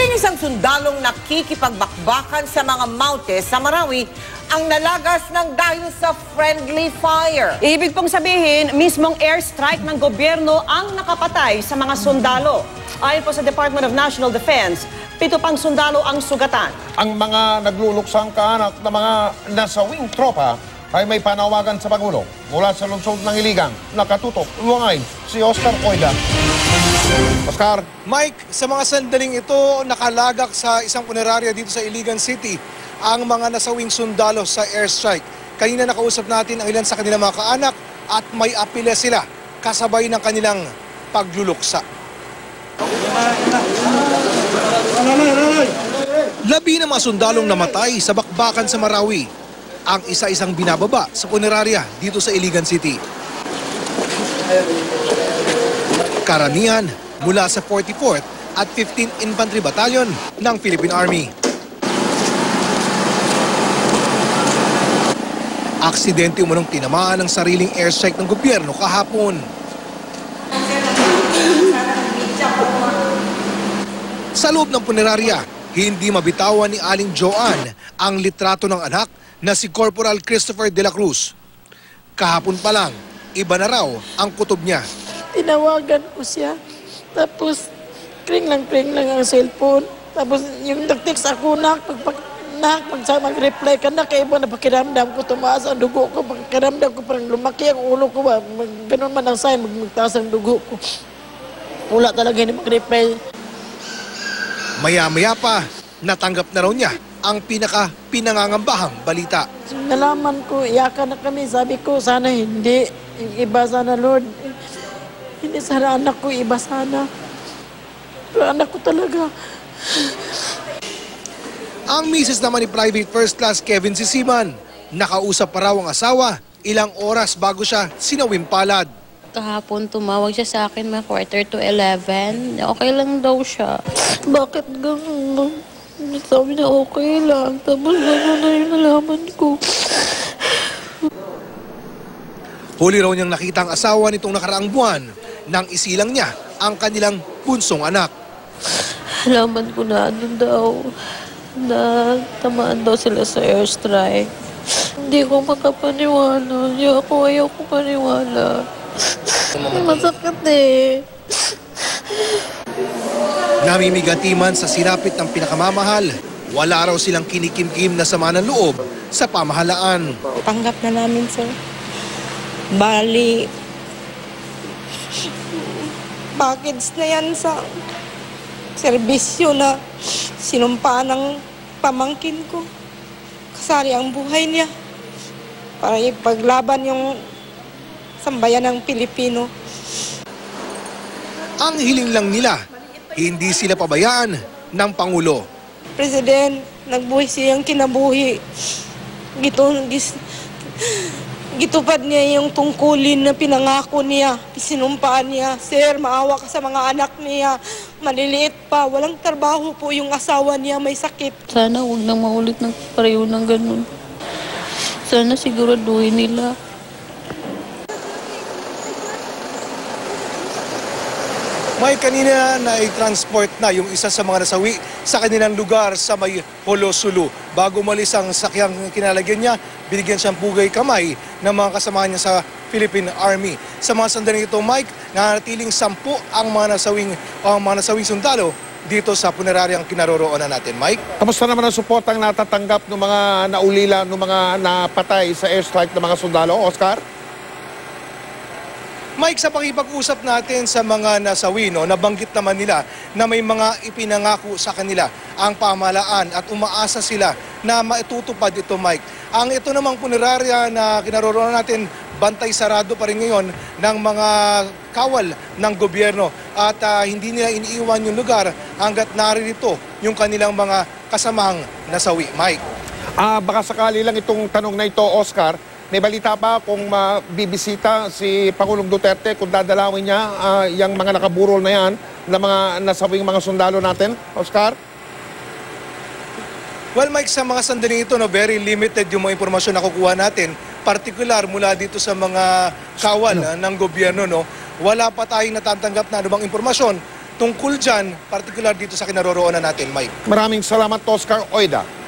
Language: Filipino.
Muling isang sundalong nakikipagbakbakan sa mga mountains sa Marawi ang nalagas ng dahil sa friendly fire. Ibig pong sabihin, mismong airstrike ng gobyerno ang nakapatay sa mga sundalo. Ayon po sa Department of National Defense, 7 pang sundalo ang sugatan. Ang mga nagluluksang kaanak na mga nasawing tropa ay may panawagan sa Pangulo. Mula sa lungsod ng Iligan, nakatutok, luwangay, si Oscar Oida. Oscar. Mike, sa mga sandaling ito, nakalagak sa isang punerarya dito sa Iligan City ang mga nasawing sundalo sa airstrike. Kanina nakausap natin ang ilan sa kanilang mga kaanak at may apila sila kasabay ng kanilang pagluluksa. 11 na mga sundalong namatay sa bakbakan sa Marawi. Ang isa-isang binababa sa punerarya dito sa Iligan City. Karamihan mula sa 44th at 15th Infantry Battalion ng Philippine Army. Aksidente umunong tinamaan ng sariling airstrike ng gobyerno kahapon. Sa loob ng punerarya, hindi mabitawan ni Aling Joanne ang litrato ng anak na si Corporal Christopher de la Cruz. Kahapon pa lang, iba na raw ang kutob niya. Tinawagan ko siya, tapos kring lang ang cellphone. Tapos yung nag-text ako, pag mag-reply ka na, kaya iba na pakiramdam ko, tumaas ang dugo ko, pakiramdam ko parang lumaki ang ulo ko ba, ganun man ang sign, magtaas ang dugo ko. Wala talaga hindi mag-reply. Maya-maya pa, natanggap na raw niya ang pinaka-pinangangambahang balita. Nalaman ko, iyakan na kami, sabi ko, sana hindi, iba sana Lord. Hindi sana anak ko, iba sana. Pero anak ko talaga. Ang misis naman ni Private First Class Kevin Sisiman, nakausap pa raw ang asawa ilang oras bago siya sinawim palad. Kahapon tumawag siya sa akin mga 11:15. Okay lang daw siya. Bakit gano'n? Sabi niya okay lang. Tapos gano'n na yung nalaman ko. Huli raw niyang nakita ang asawa nitong nakaraang buwan nang isilang niya ang kanilang bunsong anak. Nalaman ko na ano daw, na tamaan daw sila sa airstrike. Hindi ko makapaniwala. Ayaw ko paniwala. Masakit eh. Namimigati man sa sinapit ng pinakamamahal, wala raw silang kinikimkim na sama ng loob sa pamahalaan. Tanggap na namin, sir. Bali, package na yan sa serbisyo na sinumpaan ng pamangkin ko. Kasari ang buhay niya para ipaglaban yung sambayan ng Pilipino. Ang hiling lang nila, hindi sila pabayaan ng Pangulo. President, nagbuhay siyang kinabuhi. Gitupad niya yung tungkulin na pinangako niya, sinumpaan niya. Sir, maawa ka sa mga anak niya. Maliliit pa, walang trabaho po yung asawa niya, may sakit. Sana huwag nang maulit ng pareho ng ganun. Sana siguraduhin nila. May kanina na i-transport na yung isa sa mga nasawi sa kanilang lugar sa may Holosulu. Bago umalis ang sakyang kinalagyan niya, binigyan siyang pugay kamay ng mga kasama niya sa Philippine Army. Sa mga sandaling ito, Mike, nanatiling 10 ang mga nasawing sundalo dito sa puneraryang kinaroroonan natin. Mike? Kamusta naman ang suportang natatanggap ng mga naulila, ng mga napatay sa airstrike ng mga sundalo, Oscar? Mike, sa pakipag-usap natin sa mga nasawi, nabanggit naman nila na may mga ipinangako sa kanila ang pamahalaan at umaasa sila na maitutupad ito, Mike. Ang ito namang punerarya na kinaroroonan natin, bantay sarado pa rin ngayon ng mga kawal ng gobyerno at hindi nila iniiwan yung lugar hanggat naririto yung kanilang mga kasamang nasawi, Mike. Baka sakali lang itong tanong na ito, Oscar. May balita pa kung bibisita si Pangulong Duterte, kung dadalawin niya yung mga nakaburol na yan, na mga nasawing mga sundalo natin, Oscar? Well, Mike, sa mga sandaling ito, very limited yung mga impormasyon na kukuha natin, partikular mula dito sa mga kawal ng gobyerno. Wala pa tayong natatanggap na anumang impormasyon tungkol dyan, particular dito sa kinaroroonan natin, Mike. Maraming salamat, Oscar Oida.